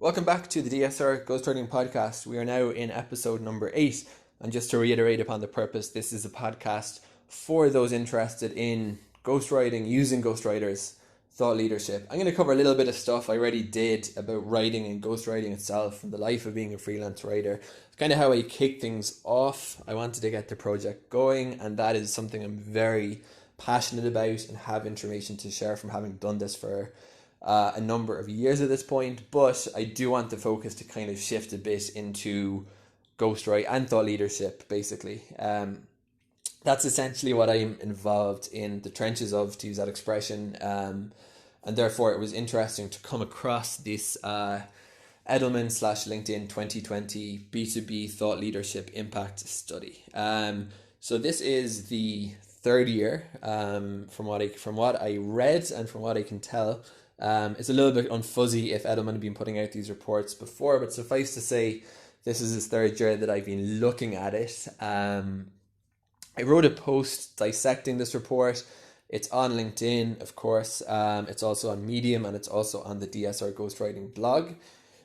Welcome back to the DSR Ghostwriting podcast. We are now in episode number 8. And just to reiterate upon the purpose, this is a podcast for those interested in ghostwriting, using ghostwriters, thought leadership. I'm going to cover a little bit of stuff I already did about writing and ghostwriting itself and the life of being a freelance writer. It's kind of how I kick things off. I wanted to get the project going, and that is something I'm very passionate about and have information to share from having done this for a number of years at this point. But I do want the focus to kind of shift a bit into ghostwrite and thought leadership, basically. That's essentially what I'm involved in the trenches of, to use that expression. And therefore it was interesting to come across this Edelman / LinkedIn 2020 B2B thought leadership impact study. So this is the third year, from what I read and from what I can tell. It's a little bit unfuzzy if Edelman had been putting out these reports before, but suffice to say, this is his third year that I've been looking at it. I wrote a post dissecting this report. It's on LinkedIn, of course. It's also on Medium, and it's also on the DSR Ghostwriting blog.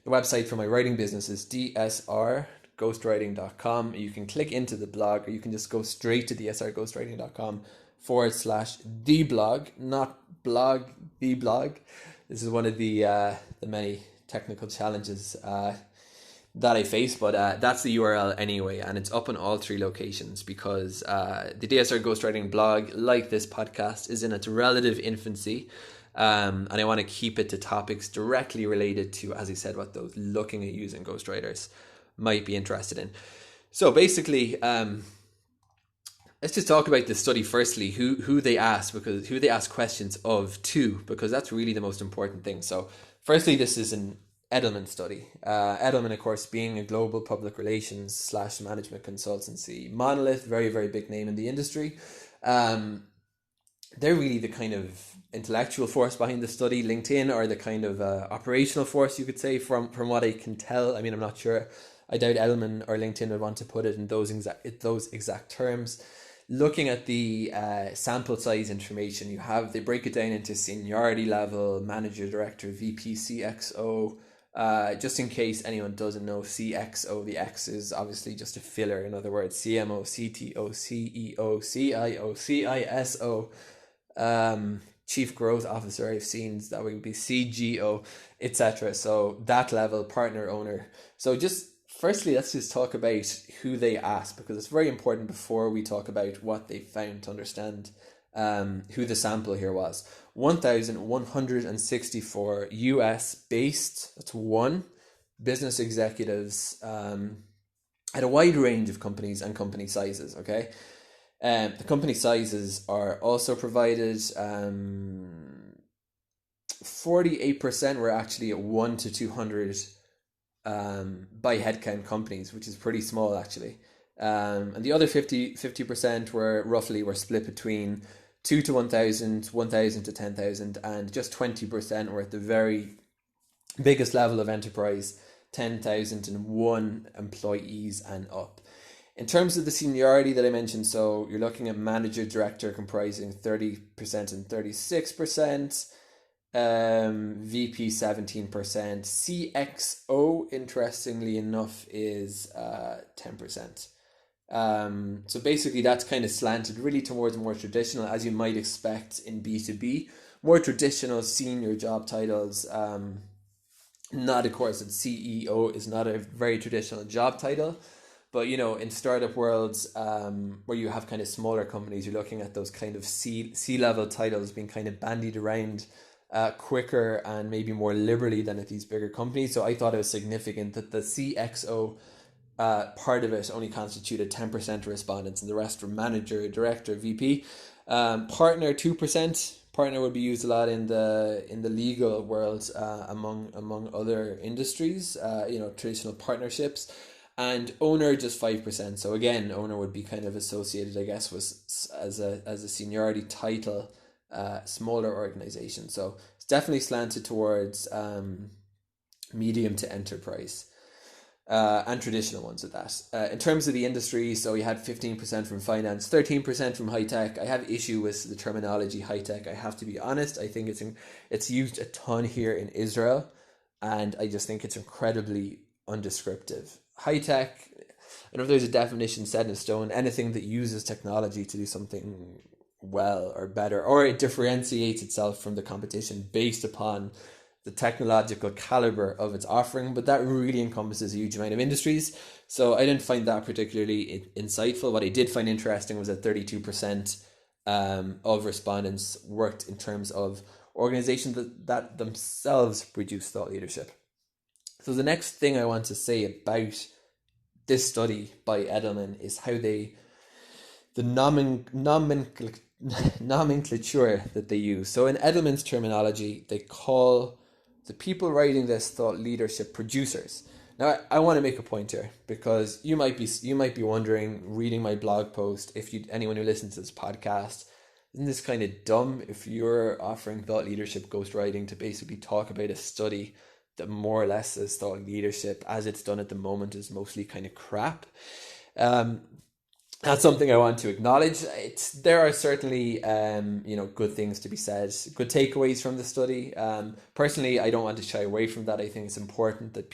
The website for my writing business is dsrghostwriting.com. You can click into the blog, or you can just go straight to dsrghostwriting.com/the blog, not blog, the blog. This is one of the many technical challenges that I face, but that's the URL anyway, and it's up on all three locations because the DSR Ghostwriting blog, like this podcast, is in its relative infancy, and I want to keep it to topics directly related to, as I said, what those looking at using ghostwriters might be interested in. So basically, let's just talk about the study firstly, who they asked questions of to, because that's really the most important thing. So firstly, this is an Edelman study. Edelman, of course, being a global public relations / management consultancy monolith, very, very big name in the industry. They're really the kind of intellectual force behind the study. LinkedIn are the kind of operational force, you could say, from what I can tell. I mean, I'm not sure. I doubt Edelman or LinkedIn would want to put it in those exact terms. Looking at the sample size information you have, they break it down into seniority level, manager, director, VP, CXO. Just in case anyone doesn't know, CXO, the X is obviously just a filler. In other words, CMO, CTO, CEO, CIO, CISO, Chief Growth Officer, I've seen that would be CGO, etc. So that level, partner, owner. So just firstly, let's just talk about who they asked, because it's very important before we talk about what they found to understand who the sample here was. 1,164 US based, that's one, business executives at a wide range of companies and company sizes, okay? The company sizes are also provided. 48% were actually at 1 to 200 by headcount companies, which is pretty small actually. And the other 50% were split between 2 to 1,000, 1,000 to 10,000, and just 20% were at the very biggest level of enterprise, 10,001 employees and up. In terms of the seniority that I mentioned, so you're looking at manager, director comprising 30% and 36%, VP 17%, CXO, interestingly enough, is 10%. So basically that's kind of slanted really towards more traditional, as you might expect in B2B, more traditional senior job titles. Not, of course, that CEO is not a very traditional job title, but you know, in startup worlds, where you have kind of smaller companies, you're looking at those kind of C-level titles being kind of bandied around quicker and maybe more liberally than at these bigger companies. So I thought it was significant that the CXO part of it only constituted 10% of respondents, and the rest were manager, director, VP. Partner 2%. Partner would be used a lot in the legal world, among other industries. Traditional partnerships. And owner just 5%. So again, owner would be kind of associated, I guess, as a seniority title, smaller organization. So it's definitely slanted towards medium to enterprise. And traditional ones at that. In terms of the industry, so we had 15% from finance, 13% from high tech. I have issue with the terminology high tech. I have to be honest. I think it's used a ton here in Israel, and I just think it's incredibly undescriptive. High tech, I don't know if there's a definition set in stone. Anything that uses technology to do something well or better, or it differentiates itself from the competition based upon the technological caliber of its offering, but that really encompasses a huge amount of industries. So I didn't find that particularly insightful. What I did find interesting was that 32% of respondents worked in terms of organizations that themselves produce thought leadership. So the next thing I want to say about this study by Edelman is how the nomenclature that they use. So in Edelman's terminology, they call the people writing this thought leadership producers. Now, I want to make a point here, because you might be wondering, reading my blog post, anyone who listens to this podcast, isn't this kind of dumb if you're offering thought leadership ghostwriting to basically talk about a study that more or less is thought leadership as it's done at the moment is mostly kind of crap? That's something I want to acknowledge. There are certainly good things to be said, good takeaways from the study. Personally, I don't want to shy away from that. I think it's important that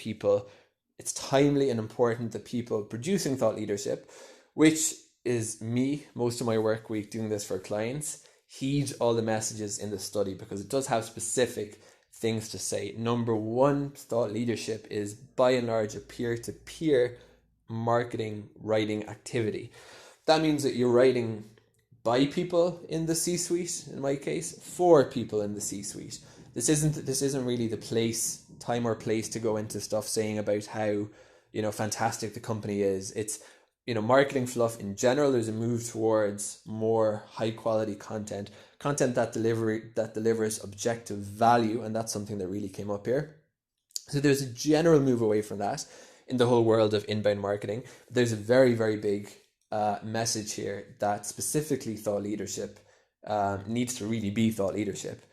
it's timely and important that people producing thought leadership, which is me, most of my work week doing this for clients, heed all the messages in the study, because it does have specific things to say. Number one, thought leadership is by and large a peer-to-peer marketing writing activity. That means that you're writing by people in the C-suite, in my case, for people in the C-suite. This isn't really the time or place to go into stuff saying about how fantastic the company is. It's marketing fluff in general. There's a move towards more high quality content that delivers objective value, and that's something that really came up here. So there's a general move away from that in the whole world of inbound marketing. There's a very, very big message here that specifically thought leadership needs to really be thought leadership.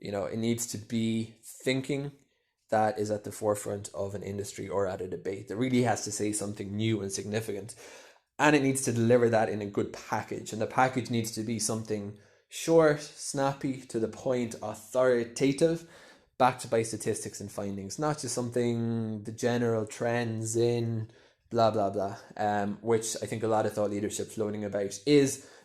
It needs to be thinking that is at the forefront of an industry or at a debate, that really has to say something new and significant. And it needs to deliver that in a good package. And the package needs to be something short, snappy, to the point, authoritative, backed by statistics and findings, not just something, the general trends in blah, blah, blah, which I think a lot of thought leadership floating about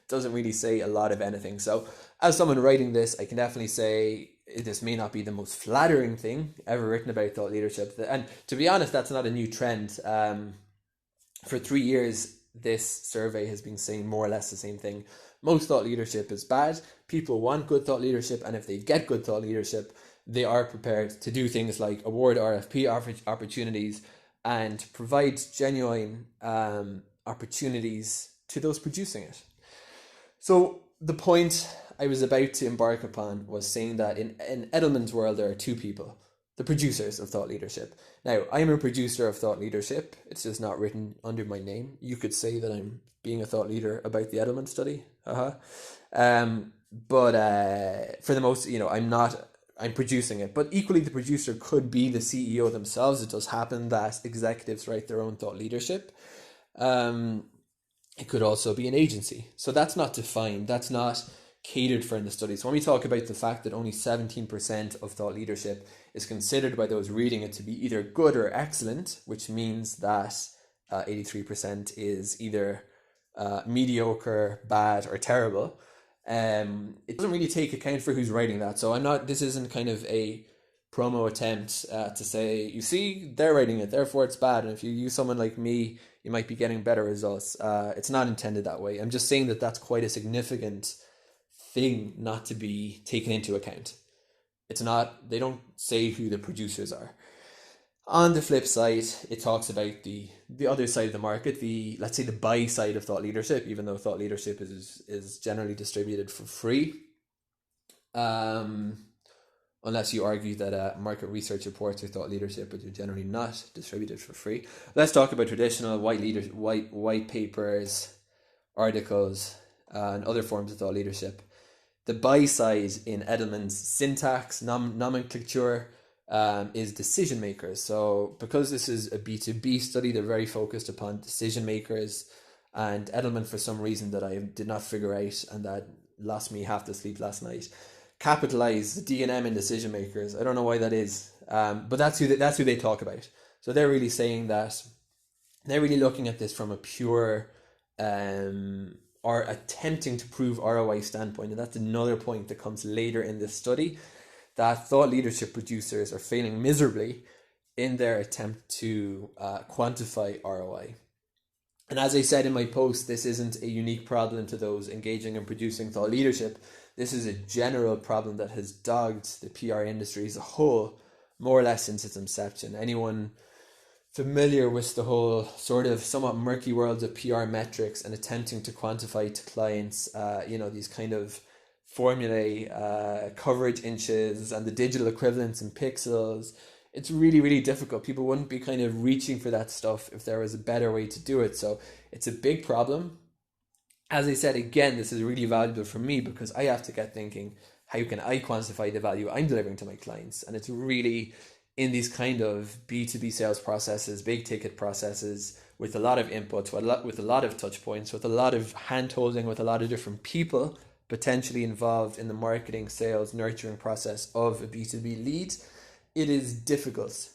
doesn't really say a lot of anything. So as someone writing this, I can definitely say this may not be the most flattering thing ever written about thought leadership. And to be honest, that's not a new trend. For 3 years, this survey has been saying more or less the same thing. Most thought leadership is bad. People want good thought leadership, and if they get good thought leadership, they are prepared to do things like award RFP opportunities and provide genuine opportunities to those producing it. So the point I was about to embark upon was saying that in Edelman's world, there are two people, the producers of thought leadership. Now, I'm a producer of thought leadership. It's just not written under my name. You could say that I'm being a thought leader about the Edelman study. But for the most, I'm producing it. But equally, the producer could be the CEO themselves. It does happen that executives write their own thought leadership. It could also be an agency. So that's not defined. That's not catered for in the study. So when we talk about the fact that only 17% of thought leadership is considered by those reading it to be either good or excellent, which means that 83% is either mediocre, bad, or terrible, it doesn't really take account for who's writing that. So this isn't kind of a promo attempt to say, you see, they're writing it, therefore it's bad, and if you use someone like me, you might be getting better results. It's not intended that way. I'm just saying that that's quite a significant thing not to be taken into account. They don't say who the producers are. On the flip side, it talks about the other side of the market, let's say the buy side of thought leadership, even though thought leadership is generally distributed for free. Unless you argue that market research reports are thought leadership, but they're generally not distributed for free. Let's talk about traditional white papers, articles, and other forms of thought leadership. The buy side in Edelman's syntax, nomenclature, is decision makers. So because this is a B2B study, they're very focused upon decision makers. And Edelman, for some reason that I did not figure out and that lost me half the sleep last night, capitalize the D&M in decision makers. I don't know why that is. But that's who they talk about. So they're really saying that they're really looking at this from a pure or attempting to prove ROI standpoint. And that's another point that comes later in this study, that thought leadership producers are failing miserably in their attempt to quantify ROI. And as I said in my post, this isn't a unique problem to those engaging and producing thought leadership. This is a general problem that has dogged the PR industry as a whole, more or less since its inception. Anyone familiar with the whole sort of somewhat murky world of PR metrics and attempting to quantify to clients, these kind of formulae, coverage inches, and the digital equivalents in pixels, it's really, really difficult. People wouldn't be kind of reaching for that stuff if there was a better way to do it. So it's a big problem. As I said, again, this is really valuable for me because I have to get thinking, how can I quantify the value I'm delivering to my clients? And it's really in these kind of B2B sales processes, big ticket processes, with a lot of input, with a lot of touch points, with a lot of hand holding, with a lot of different people potentially involved in the marketing, sales, nurturing process of a B2B lead. It is difficult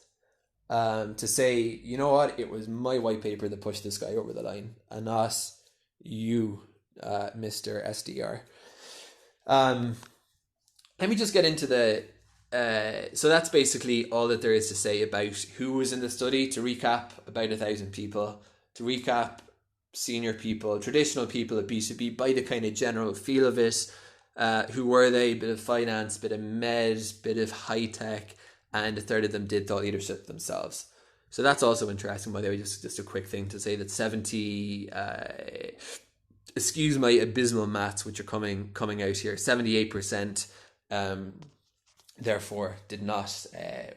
to say, you know what, it was my white paper that pushed this guy over the line and not you, Mr. SDR. Let me just get into so that's basically all that there is to say about who was in the study. To recap, about 1,000 people. To recap, senior people, traditional people at B2B by the kind of general feel of it. Who were they? Bit of finance, bit of med, bit of high tech, and a third of them did thought leadership themselves. So that's also interesting, by the way, just a quick thing to say that 70, excuse my abysmal maths, which are coming out here, 78% therefore did not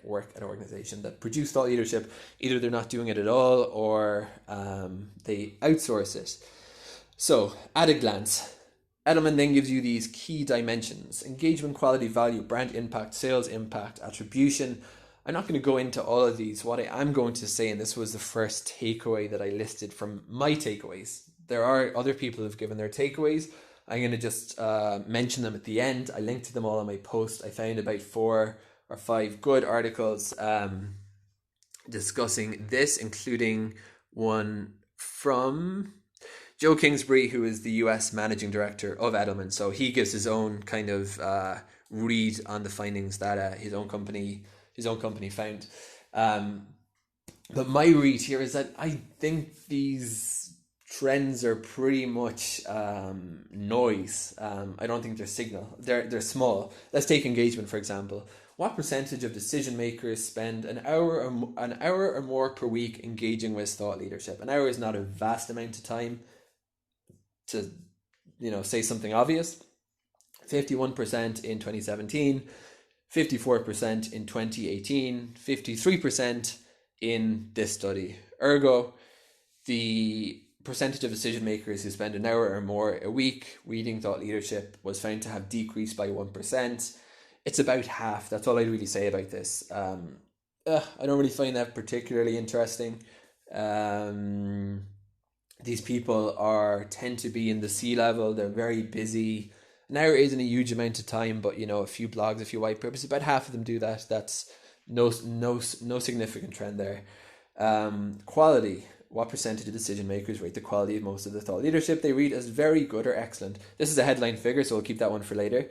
work at an organization that produced thought leadership. Either they're not doing it at all or they outsource it. So at a glance, Edelman then gives you these key dimensions: engagement, quality, value, brand impact, sales impact, attribution. I'm not going to go into all of these. What I am going to say, and this was the first takeaway that I listed from my takeaways. There are other people who've given their takeaways. I'm going to just mention them at the end. I linked to them all on my post. I found about 4 or 5 good articles discussing this, including one from Joe Kingsbury, who is the US managing director of Edelman. So he gives his own kind of read on the findings that his own company found. But my read here is that I think these trends are pretty much noise. I don't think they're signal. They're small. Let's take engagement, for example. What percentage of decision makers spend an hour or more per week engaging with thought leadership? An hour is not a vast amount of time to, say something obvious. 51% in 2017, 54% in 2018, 53% in this study. Ergo, the percentage of decision makers who spend an hour or more a week reading thought leadership was found to have decreased by 1%. It's about half. That's all I'd really say about this. I don't really find that particularly interesting. These people tend to be in the C-level. They're very busy. An hour isn't a huge amount of time, but a few blogs, a few white papers, about half of them do that. That's no significant trend there. Quality. What percentage of decision makers rate the quality of most of the thought leadership they read as very good or excellent? This is a headline figure, so we'll keep that one for later.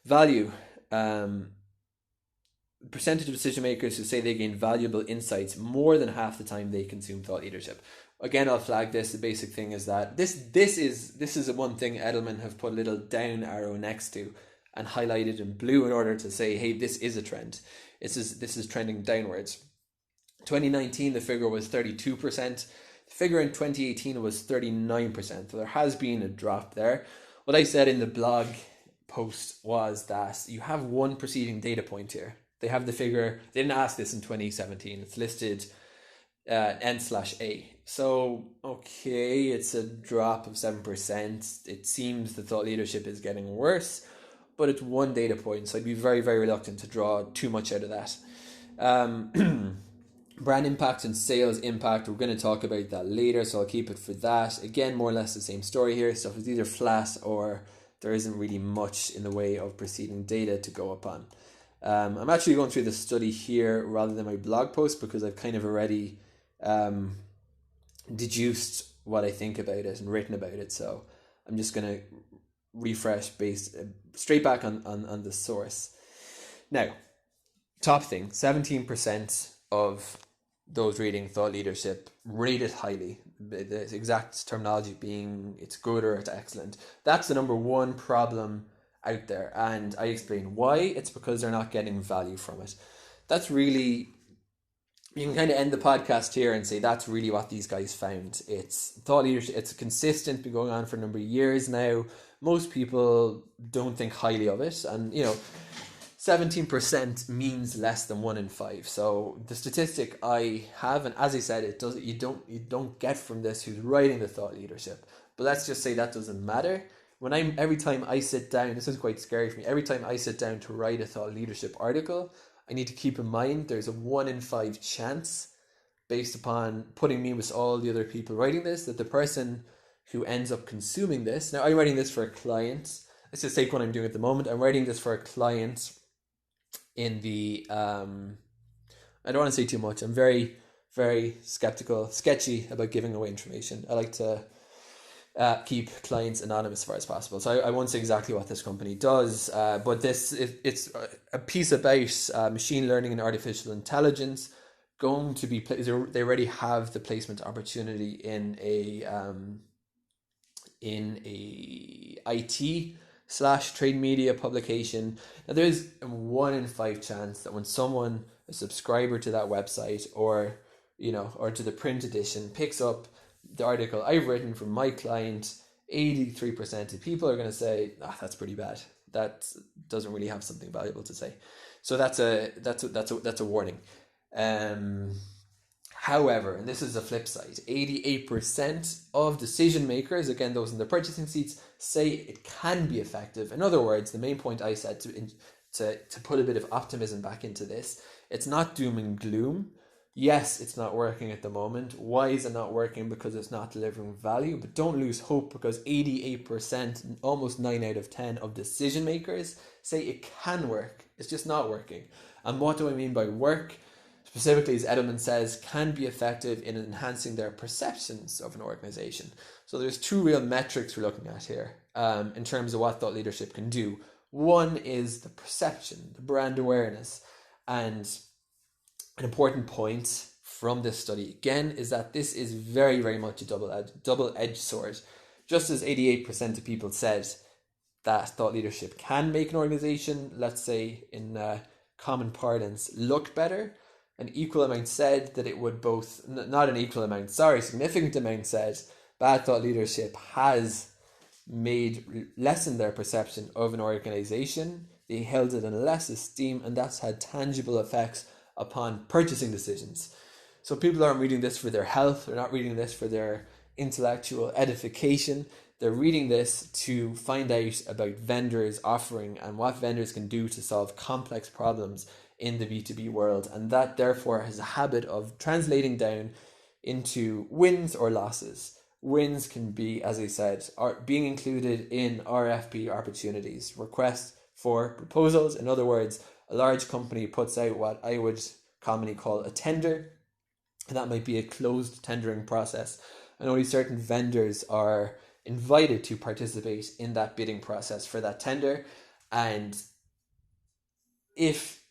Value. Percentage of decision makers who say they gain valuable insights more than half the time they consume thought leadership. Again, I'll flag this. The basic thing is that this is one thing Edelman have put a little down arrow next to and highlighted in blue in order to say, hey, this is a trend. This is trending downwards. 2019, the figure was 32%. The figure in 2018 was 39%. So there has been a drop there. What I said in the blog post was that you have one preceding data point here. They have the figure. They didn't ask this in 2017. It's listed N/A. So, okay, it's a drop of 7%. It seems the thought leadership is getting worse, but it's one data point. So I'd be very, very reluctant to draw too much out of that. Brand impact and sales impact, we're going to talk about that later, so I'll keep it for that. Again, more or less the same story here. So it's either flat or there isn't really much in the way of preceding data to go upon. I'm actually going through the study here rather than my blog post because I've kind of already deduced what I think about it and written about it. So I'm just going to refresh based straight back on the source. Now, top thing, 17% of those reading thought leadership rate it highly. The exact terminology being it's good or it's excellent. That's the number one problem out there, and I explain why. It's because they're not getting value from it. That's really, you can kind of end the podcast here and say that's really what these guys found. It's thought leadership, it's consistent, been going on for a number of years now. Most people don't think highly of it, and 17% means less than 1 in 5. So the statistic I have, and as I said, you don't get from this who's writing the thought leadership. But let's just say that doesn't matter. Every time I sit down, this is quite scary for me. Every time I sit down to write a thought leadership article, I need to keep in mind there's a 1 in 5 chance, based upon putting me with all the other people writing this, that the person who ends up consuming this. Now, I'm writing this for a client. Let's just take what I'm doing at the moment. I'm writing this for a client in the I don't want to say too much. I'm very, very sketchy about giving away information. I like to keep clients anonymous as far as possible. So I won't say exactly what this company does, but it's a piece about machine learning and artificial intelligence going to be they already have the placement opportunity in a IT/trade media publication. Now there's a 1 in 5 chance that when someone, a subscriber to that website or to the print edition, picks up the article I've written for my client, 83% of people are going to say, that's pretty bad. That doesn't really have something valuable to say. So that's a warning. However, and this is the flip side, 88% of decision makers, again those in the purchasing seats, say it can be effective. In other words, the main point I said to put a bit of optimism back into this, it's not doom and gloom. Yes, it's not working at the moment. Why is it not working? Because it's not delivering value. But don't lose hope, because 88%, almost 9 out of 10 of decision makers say it can work. It's just not working. And what do I mean by work? Specifically, as Edelman says, can be effective in enhancing their perceptions of an organization. So there's 2 real metrics we're looking at here in terms of what thought leadership can do. One is the perception, the brand awareness. And an important point from this study, again, is that this is very, very much a double-edged sword. Just as 88% of people said that thought leadership can make an organization, let's say in common parlance, look better, an equal amount said that it would both, not an equal amount, significant amount said bad thought leadership has lessened their perception of an organization. They held it in less esteem, and that's had tangible effects upon purchasing decisions. So people aren't reading this for their health, they're not reading this for their intellectual edification, they're reading this to find out about vendors offering and what vendors can do to solve complex problems in the B2B world, and that therefore has a habit of translating down into wins or losses. Wins can be, as I said, being included in RFP opportunities, requests for proposals. In other words, a large company puts out what I would commonly call a tender, and that might be a closed tendering process, and only certain vendors are invited to participate in that bidding process for that tender. And if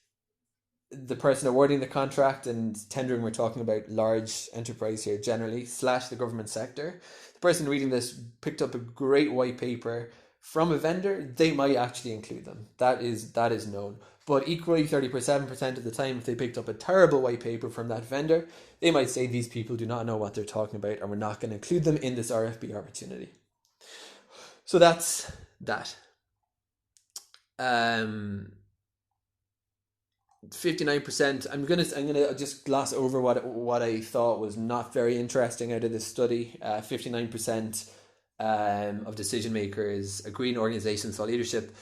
the person awarding the contract, and tendering, we're talking about large enterprise here generally, / the government sector, the person reading this picked up a great white paper from a vendor, they might actually include them. That is known. But equally, 37% of the time, if they picked up a terrible white paper from that vendor, they might say these people do not know what they're talking about, and we're not going to include them in this RFP opportunity. So that's that. 59%. I'm gonna just gloss over what I thought was not very interesting out of this study. 59% of decision makers agree an organization's thought leadership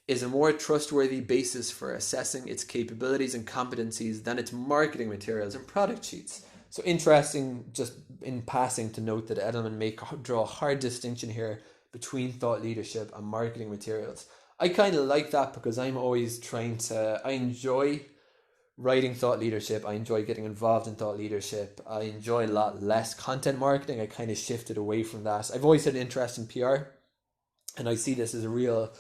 is a more trustworthy basis for assessing its capabilities and competencies than its marketing materials and product sheets. So interesting, just in passing, to note that Edelman may draw a hard distinction here between thought leadership and marketing materials. I kind of like that because I'm always I enjoy writing thought leadership. I enjoy getting involved in thought leadership. I enjoy a lot less content marketing. I kind of shifted away from that. I've always had an interest in PR, and I see this as a real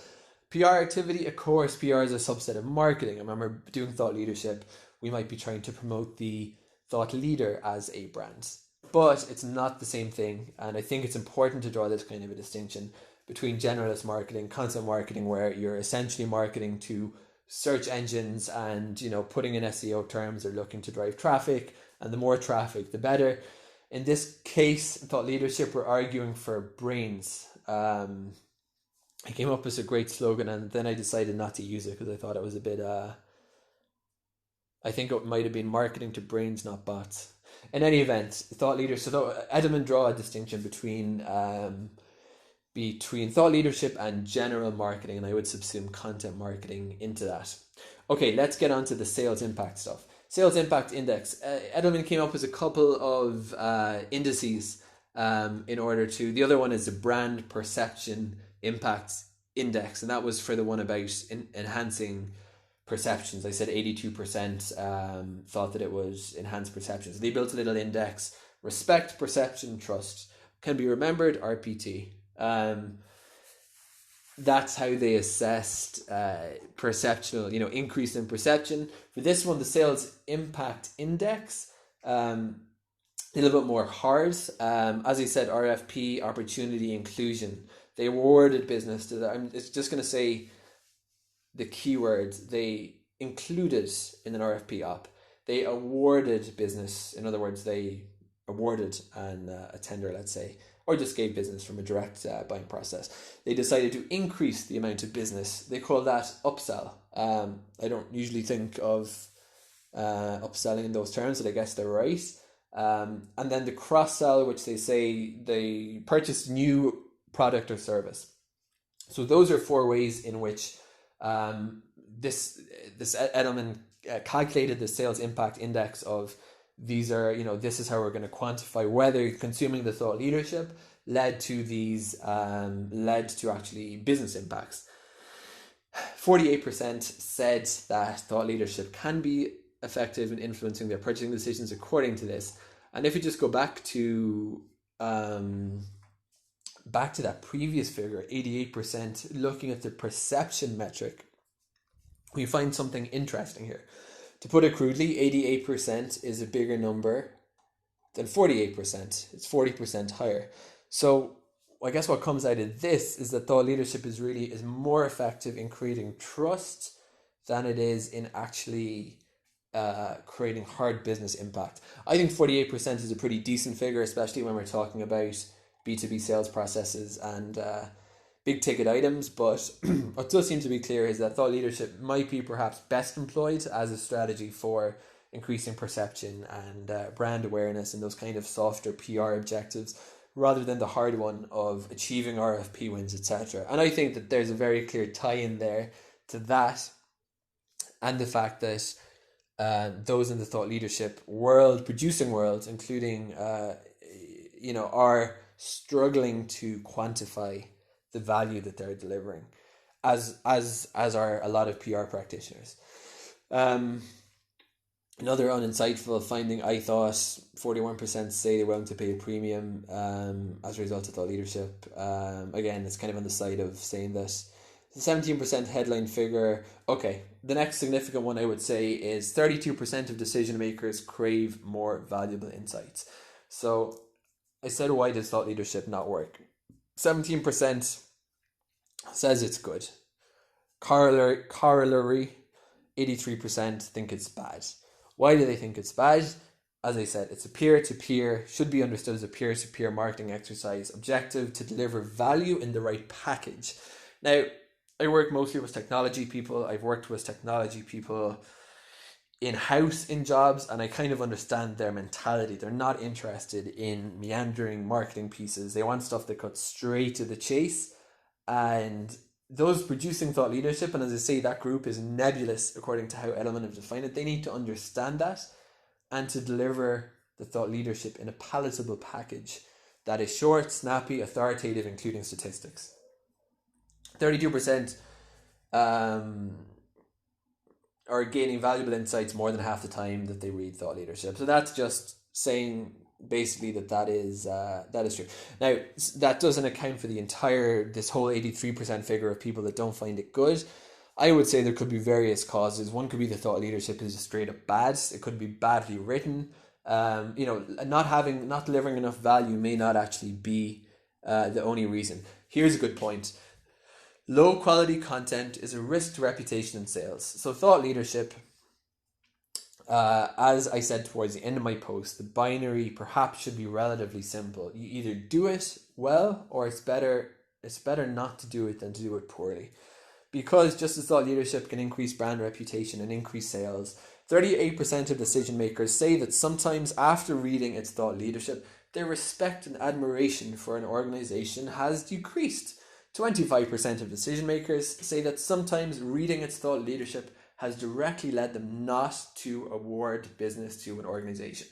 PR activity. Of course, PR is a subset of marketing. I remember doing thought leadership. We might be trying to promote the thought leader as a brand, but it's not the same thing. And I think it's important to draw this kind of a distinction between generalist marketing, content marketing, where you're essentially marketing to search engines and, you know, putting in SEO terms or looking to drive traffic, and the more traffic the better. In this case, thought leadership, we're arguing for brains. I came up with a great slogan, and then I decided not to use it because I thought it was a bit I think it might have been marketing to brains, not bots. In any event, thought leaders. So Edelman draw a distinction between thought leadership and general marketing, and I would subsume content marketing into that. Okay, let's get on to the sales impact stuff. Sales impact index. Edelman came up with a couple of indices in order to. The other one is the brand perception impact index, and that was for the one about enhancing perceptions. I said 82% thought that it was enhanced perceptions. They built a little index: respect, perception, trust. Can be remembered, RPT. That's how they assessed perceptual, increase in perception. For this one, the sales impact index, a little bit more hard. As I said, RFP, opportunity, inclusion. They awarded business to that. I'm just going to say the keywords. They included in an RFP op. They awarded business. In other words, they awarded a tender, let's say, or just gave business from a direct buying process. They decided to increase the amount of business. They call that upsell. I don't usually think of upselling in those terms, but I guess they're right. And then the cross-sell, which they say they purchased new product or service. So those are 4 ways in which this Edelman calculated the sales impact index of. These are, this is how we're going to quantify whether consuming the thought leadership led to actually business impacts. 48% said that thought leadership can be effective in influencing their purchasing decisions according to this. And if you just go back to that previous figure, 88%, looking at the perception metric, we find something interesting here. To put it crudely, 88% is a bigger number than 48%. It's 40% higher. So I guess what comes out of this is that thought leadership is more effective in creating trust than it is in actually creating hard business impact. I think 48% is a pretty decent figure, especially when we're talking about B2B sales processes and big ticket items. But what does seem to be clear is that thought leadership might be perhaps best employed as a strategy for increasing perception and brand awareness and those kind of softer PR objectives, rather than the hard one of achieving RFP wins, etc. And I think that there's a very clear tie-in there to that, and the fact that those in the thought leadership world, producing world, including are struggling to quantify the value that they're delivering, as are a lot of PR practitioners. Another uninsightful finding, I thought, 41% say they're willing to pay a premium as a result of thought leadership. Again, it's kind of on the side of saying that. The 17% headline figure. Okay, the next significant one I would say is 32% of decision makers crave more valuable insights. So I said, why does thought leadership not work? 17% says it's good. Corollary, 83% think it's bad. Why do they think it's bad? As I said, it's a peer-to-peer, should be understood as a peer-to-peer marketing exercise, objective to deliver value in the right package. Now, I work mostly with technology people. I've worked with technology people in-house in jobs, and I kind of understand their mentality. They're not interested in meandering marketing pieces. They want stuff that cuts straight to the chase. And those producing thought leadership, and as I say, that group is nebulous according to how Edelman have defined it. They need to understand that and to deliver the thought leadership in a palatable package that is short, snappy, authoritative, including statistics. 32% are gaining valuable insights more than half the time that they read thought leadership. So that's just saying basically that is true. Now that doesn't account for this whole 83% figure of people that don't find it good. I would say there could be various causes. One could be the thought leadership is just straight up bad. It could be badly written. Not delivering enough value may not actually be the only reason. Here's a good point. Low quality content is a risk to reputation and sales. So thought leadership, as I said towards the end of my post, the binary perhaps should be relatively simple. You either do it well, or it's better not to do it than to do it poorly. Because just as thought leadership can increase brand reputation and increase sales, 38% of decision makers say that sometimes after reading its thought leadership, their respect and admiration for an organization has decreased. 25% of decision makers say that sometimes reading its thought leadership has directly led them not to award business to an organization.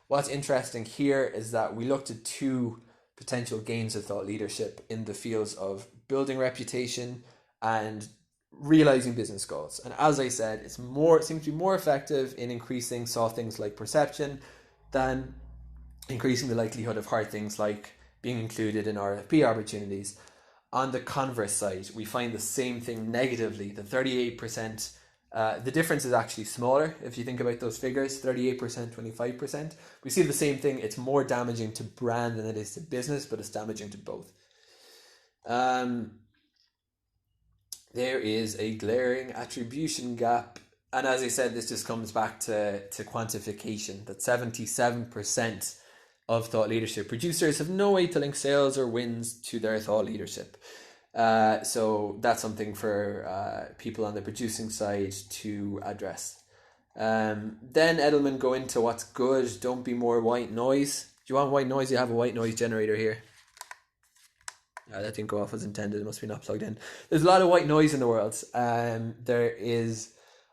What's interesting here is that we looked at two potential gains of thought leadership in the fields of building reputation and realizing business goals. And as I said, it seems to be more effective in increasing soft things like perception than increasing the likelihood of hard things like being included in RFP opportunities. On the converse side, we find the same thing negatively. The 38%, the difference is actually smaller if you think about those figures, 38%, 25%. We see the same thing. It's more damaging to brand than it is to business, but it's damaging to both. There is a glaring attribution gap. And as I said, this just comes back to quantification, that 77% of thought leadership producers have no way to link sales or wins to their thought leadership. So that's something for people on the producing side to address. Then Edelman go into what's good. Don't be more white noise. Do you want white noise? You have a white noise generator here. That didn't go off as intended. It must be not plugged in. There's a lot of white noise in the world. There is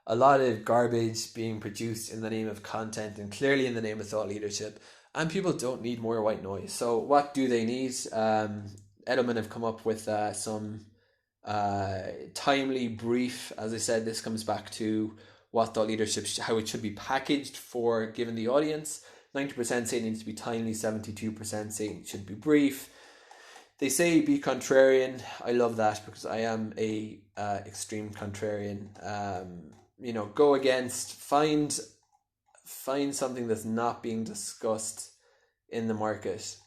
a lot of garbage being produced in the name of content and clearly in the name of thought leadership. And people don't need more white noise. So what do they need? Edelman have come up with some timely brief. As I said, this comes back to what thought leadership, how it should be packaged for given the audience. 90% say it needs to be timely, 72% say it should be brief. They say be contrarian. I love that because I am a extreme contrarian. Go against, find something that's not being discussed in the market.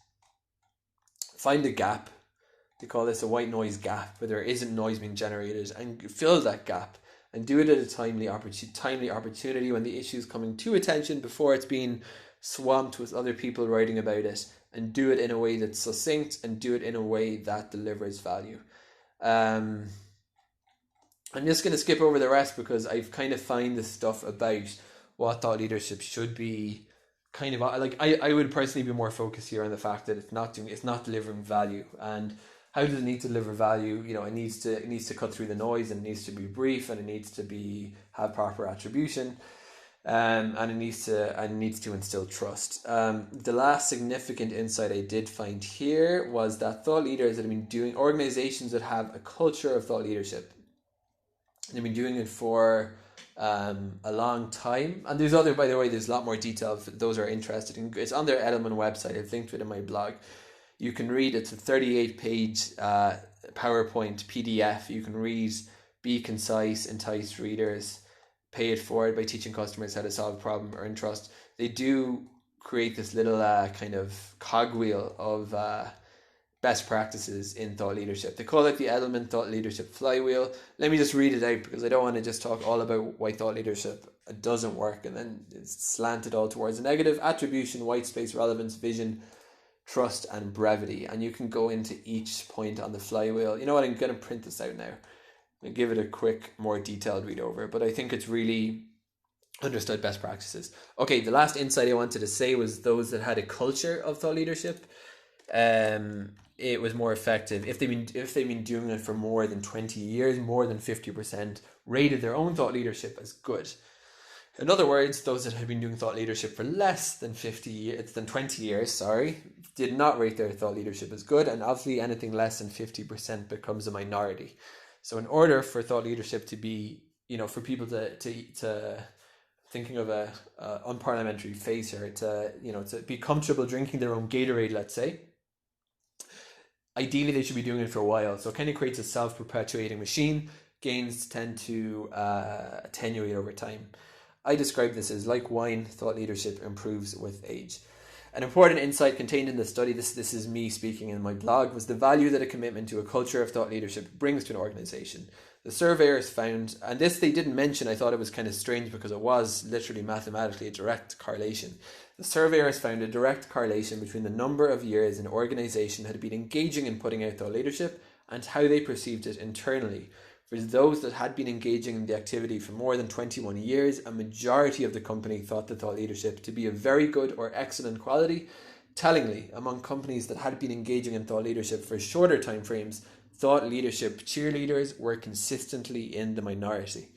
Find a gap. They call this a white noise gap, where there isn't noise being generated, and fill that gap and do it at a timely opportunity when the issue is coming to attention before it's being swamped with other people writing about it, and do it in a way that's succinct and do it in a way that delivers value. I'm just going to skip over the rest because I've kind of find the stuff about what thought leadership should be kind of like. I would personally be more focused here on the fact that it's not delivering value. And how does it need to deliver value? It needs to cut through the noise, and it needs to be brief, and it needs to have proper attribution. And it needs to instill trust. The last significant insight I did find here was that thought leaders that have been doing, organizations that have a culture of thought leadership, they've been doing it for a long time. And there's a lot more detail for those who are interested. It's on their Edelman website. I've linked to it in my blog. You can read, it's a 38-page PowerPoint PDF. You can read, be concise, entice readers, pay it forward by teaching customers how to solve a problem, earn trust. They do create this little kind of cogwheel of best practices in thought leadership. They call it the Edelman Thought Leadership Flywheel. Let me just read it out because I don't want to just talk all about why thought leadership doesn't work and then it's slanted all towards the negative. Attribution, white space, relevance, vision, trust, and brevity. And you can go into each point on the flywheel. You know what? I'm going to print this out now and give it a quick, more detailed read over. But I think it's really understood best practices. Okay, the last insight I wanted to say was those that had a culture of thought leadership. It was more effective if they've been doing it for more than 20 years. More than 50% rated their own thought leadership as good. In other words, those that had been doing thought leadership for less than 20 years, did not rate their thought leadership as good, and obviously anything less than 50% becomes a minority. So in order for thought leadership to be, for people to thinking of a unparliamentary phrase here, to be comfortable drinking their own Gatorade, let's say, ideally they should be doing it for a while. So it kind of creates a self-perpetuating machine. Gains tend to attenuate over time. I describe this as like wine, thought leadership improves with age. An important insight contained in the study, this is me speaking in my blog, was the value that a commitment to a culture of thought leadership brings to an organization. The surveyors found, and this they didn't mention, I thought it was kind of strange because it was literally mathematically a direct correlation. The surveyors found a direct correlation between the number of years an organization had been engaging in putting out thought leadership and how they perceived it internally. For those that had been engaging in the activity for more than 21 years, a majority of the company thought the thought leadership to be of very good or excellent quality. Tellingly, among companies that had been engaging in thought leadership for shorter time frames, thought leadership cheerleaders were consistently in the minority.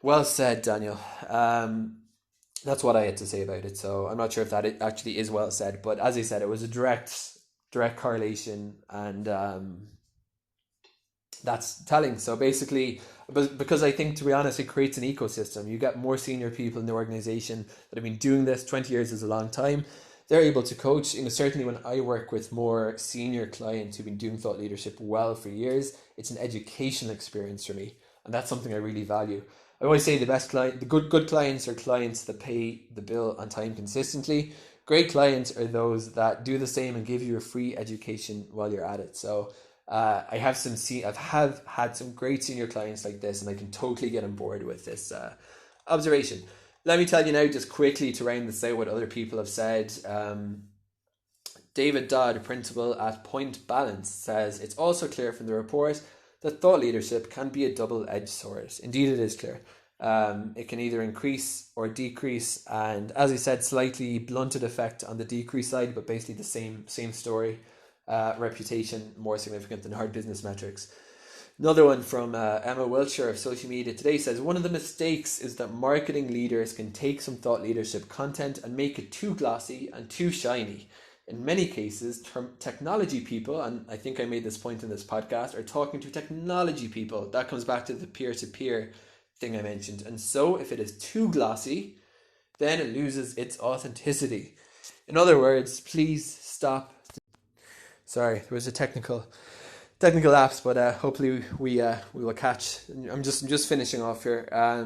Well said, Daniel. That's what I had to say about it. So I'm not sure if that actually is well said, but as I said, it was a direct correlation, and that's telling. So basically, because I think, to be honest, it creates an ecosystem. You get more senior people in the organization that have been doing this. 20 years is a long time. They're able to coach. Certainly when I work with more senior clients who've been doing thought leadership well for years, it's an educational experience for me, and that's something I really value. I always say the good clients are clients that pay the bill on time consistently. Great clients are those that do the same and give you a free education while you're at it. So I have had some great senior clients like this, and I can totally get on board with this observation. Let me tell you now, just quickly to round this out, what other people have said. David Dodd, principal at Point Balance, says it's also clear from the report that thought leadership can be a double-edged sword. Indeed, it is clear. It can either increase or decrease, and as I said, slightly blunted effect on the decrease side, but basically the same story. Reputation more significant than hard business metrics. Another one from Emma Wiltshire of Social Media Today says, one of the mistakes is that marketing leaders can take some thought leadership content and make it too glossy and too shiny. In many cases, technology people, and I think I made this point in this podcast, are talking to technology people. That comes back to the peer-to-peer thing I mentioned. And so if it is too glossy, then it loses its authenticity. In other words, please stop. Sorry, there was a technical lapse, but hopefully we will catch. I'm just finishing off here. I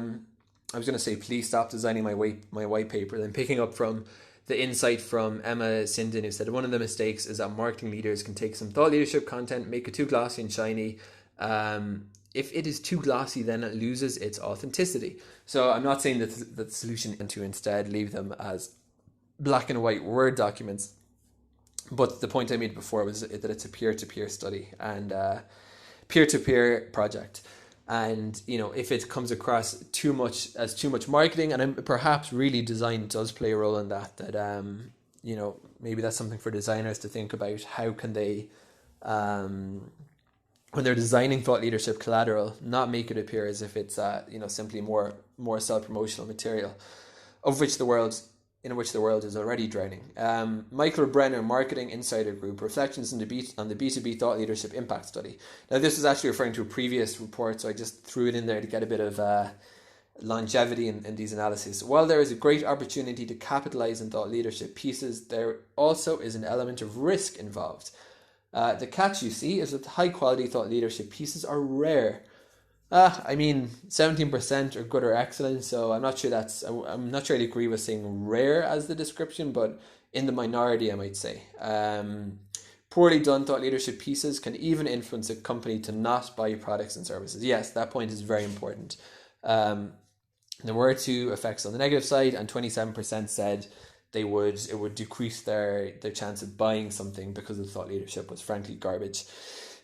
was going to say, please stop designing my white paper. Then picking up from the insight from Emma Sinden, who said one of the mistakes is that marketing leaders can take some thought leadership content, make it too glossy and shiny. If it is too glossy, then it loses its authenticity. So I'm not saying that the solution is to instead leave them as black and white Word documents. But the point I made before was that it's a peer-to-peer study and peer-to-peer project. And, if it comes across too much marketing, and perhaps really design does play a role in that, maybe that's something for designers to think about. How can they, when they're designing thought leadership collateral, not make it appear as if it's, simply more self-promotional material, in which the world is already drowning. Michael Brenner, Marketing Insider Group, Reflections on the B2B Thought Leadership Impact Study. Now, this is actually referring to a previous report, so I just threw it in there to get a bit of longevity in these analyses. While there is a great opportunity to capitalize on thought leadership pieces, there also is an element of risk involved. The catch, you see, is that the high-quality thought leadership pieces are rare. 17% are good or excellent, so I'm not sure I'd agree with saying rare as the description, but in the minority, I might say. Poorly done thought leadership pieces can even influence a company to not buy products and services. Yes, that point is very important. There were two effects on the negative side, and 27% said it would decrease their chance of buying something because the thought leadership was frankly garbage.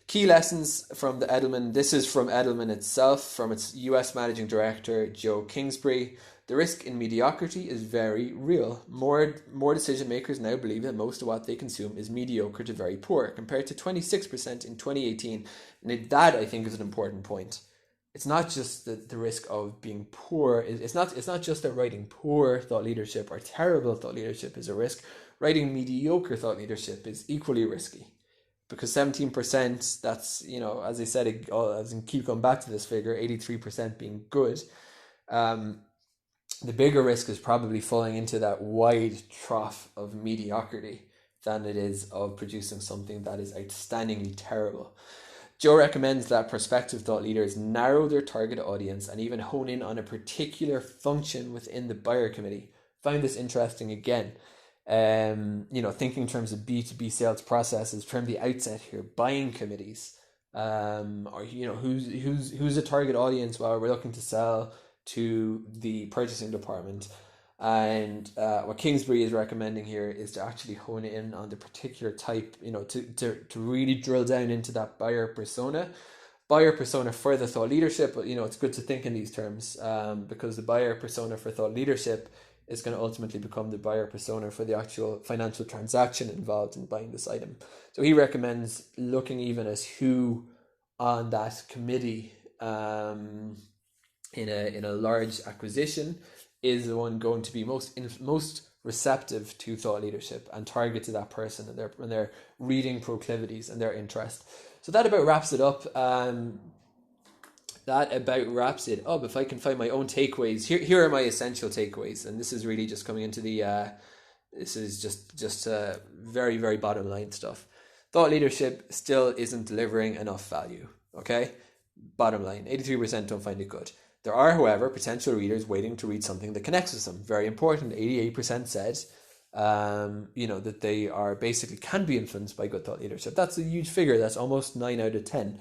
Key lessons from the Edelman. This is from Edelman itself, from its US Managing Director, Joe Kingsbury. The risk in mediocrity is very real. More decision makers now believe that most of what they consume is mediocre to very poor, compared to 26% in 2018. And that, I think, is an important point. It's not just the risk of being poor. It's not just that writing poor thought leadership or terrible thought leadership is a risk. Writing mediocre thought leadership is equally risky. because 17%, that's, as I said, as I keep going back to this figure, 83% being good. The bigger risk is probably falling into that wide trough of mediocrity than it is of producing something that is outstandingly terrible. Joe recommends that prospective thought leaders narrow their target audience and even hone in on a particular function within the buyer committee. Found this interesting again. Thinking in terms of B2B sales processes from the outset here, buying committees, or who's a target audience while we're looking to sell to the purchasing department. And what Kingsbury is recommending here is to actually hone in on the particular type, to really drill down into that buyer persona for the thought leadership. But it's good to think in these terms, because the buyer persona for thought leadership is going to ultimately become the buyer persona for the actual financial transaction involved in buying this item. So he recommends looking even as who on that committee, in a large acquisition, is the one going to be most receptive to thought leadership and target to that person and their reading proclivities and their interest. So that about wraps it up. If I can find my own takeaways, here are my essential takeaways, and this is really just coming into the this is just very, very bottom line stuff. Thought leadership still isn't delivering enough value. Okay, bottom line, 83% don't find it good. There are, however, potential readers waiting to read something that connects with them. Very important. 88% said, that they are basically can be influenced by good thought leadership. That's a huge figure. That's almost 9 out of 10.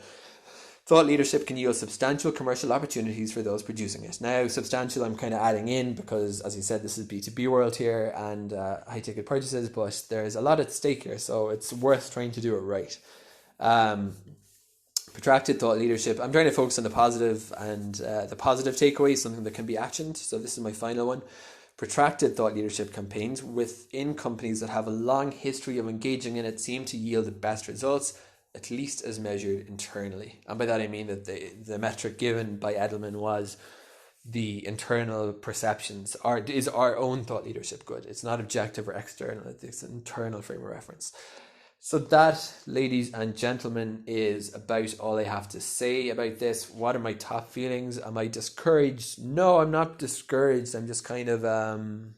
Thought leadership can yield substantial commercial opportunities for those producing it. Now, substantial I'm kind of adding in because, as you said, this is B2B world here and high ticket purchases, but there's a lot at stake here, so it's worth trying to do it right. Protracted thought leadership. I'm trying to focus on the positive and the positive takeaways, something that can be actioned. So this is my final one. Protracted thought leadership campaigns within companies that have a long history of engaging in it seem to yield the best results, at least as measured internally. And by that I mean that the metric given by Edelman was the internal perceptions. Is our own thought leadership good? It's not objective or external, it's an internal frame of reference. So that, ladies and gentlemen, is about all I have to say about this. What are my top feelings? Am I discouraged? No, I'm not discouraged. I'm just kind of, I'm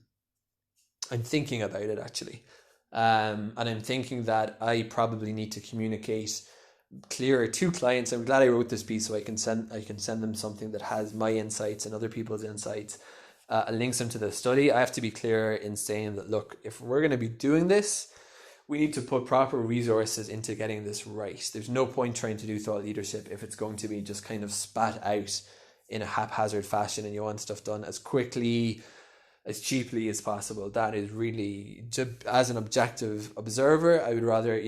thinking about it actually. And I'm thinking that I probably need to communicate clearer to clients. I'm glad I wrote this piece so I can send them something that has my insights and other people's insights, and links them to the study. I have to be clear in saying that, look, if we're going to be doing this, we need to put proper resources into getting this right. There's no point trying to do thought leadership if it's going to be just kind of spat out in a haphazard fashion and you want stuff done as quickly, as cheaply as possible. That is really, as an objective observer, I would rather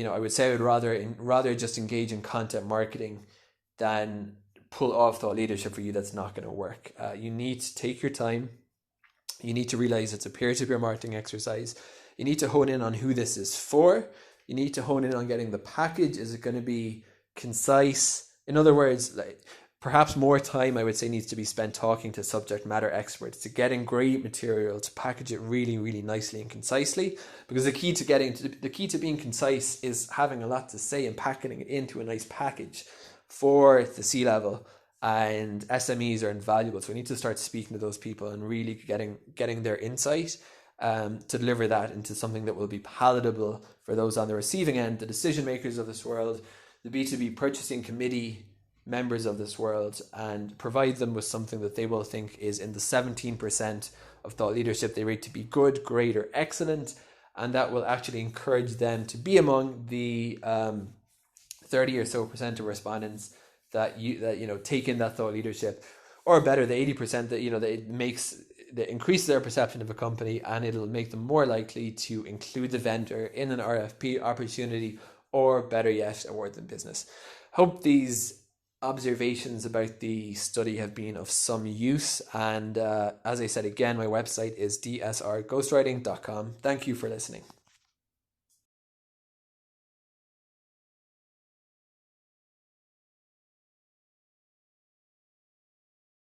just engage in content marketing than pull off thought leadership for you. That's not going to work. You need to take your time. You need to realize it's a peer-to-peer marketing exercise. You need to hone in on who this is for. You need to hone in on getting the package. Is it going to be concise? In other words, perhaps more time, I would say, needs to be spent talking to subject matter experts, to getting great material, to package it really, really nicely and concisely. Because the key to being concise is having a lot to say and packing it into a nice package for the C-level. And SMEs are invaluable. So we need to start speaking to those people and really getting their insight, to deliver that into something that will be palatable for those on the receiving end, the decision makers of this world, the B2B purchasing committee members of this world, and provide them with something that they will think is in the 17% of thought leadership they rate to be good, great, or excellent, and that will actually encourage them to be among the 30 or so percent of respondents that take in that thought leadership, or better, the 80% that increase their perception of a company, and it'll make them more likely to include the vendor in an RFP opportunity, or better yet, award them business. Hope these observations about the study have been of some use, and as I said again, my website is dsrghostwriting.com. Thank you for listening.